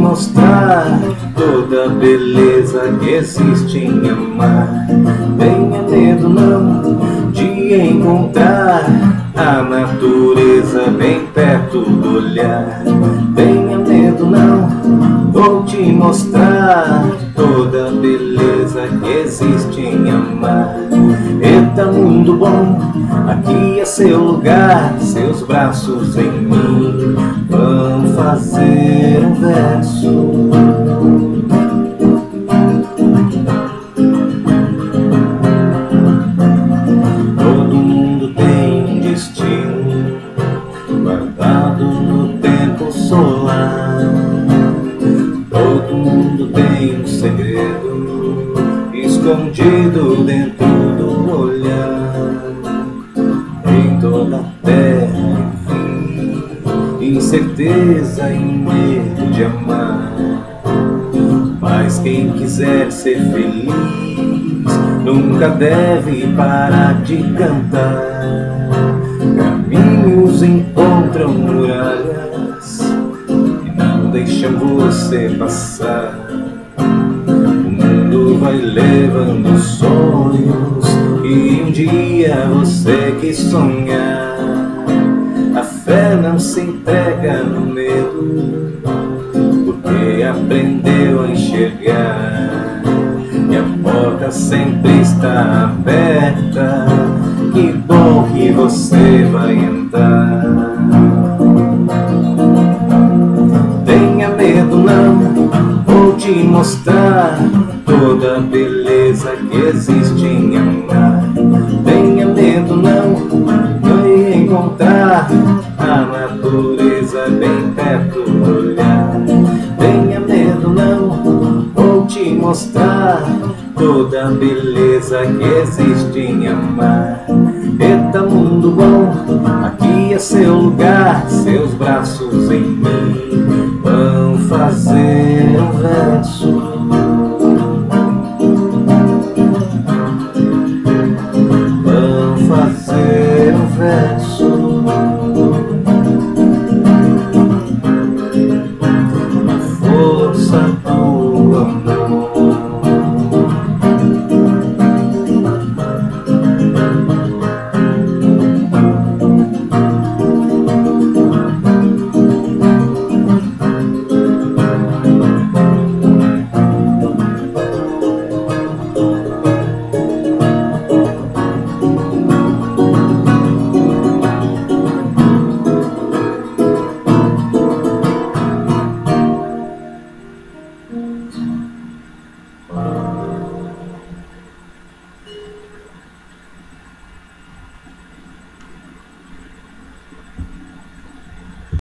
mostrar toda a beleza que existe em amar. Tenha medo não de encontrar a natureza bem perto do olhar. Tenha medo não, vou te mostrar toda a beleza que existe em amar. Eita mundo bom, aqui é seu lugar, seus braços em mim vão fazer um verso. Todo mundo tem um destino guardado no tempo solar. Todo mundo tem um segredo escondido dentro do olhar. Em toda a terra, enfim, incerteza e medo de amar. Mas quem quiser ser feliz nunca deve parar de cantar. Caminhos encontram muralhas e não deixam você passar. O mundo vai levando sonhos e um dia você que sonhar. A fé não se entrega no medo, porque aprendeu a enxergar. E a porta sempre está aberta, que bom que você vai entrar. Tenha medo não, vou te mostrar toda a beleza que existe em amar. Tenha medo não, vai encontrar a natureza bem perto do olhar. Tenha medo não, vou te mostrar toda a beleza que existe em amar. Eita mundo bom, aqui é seu lugar, seus braços em mim vão fazer um verso. Vão fazer um verso.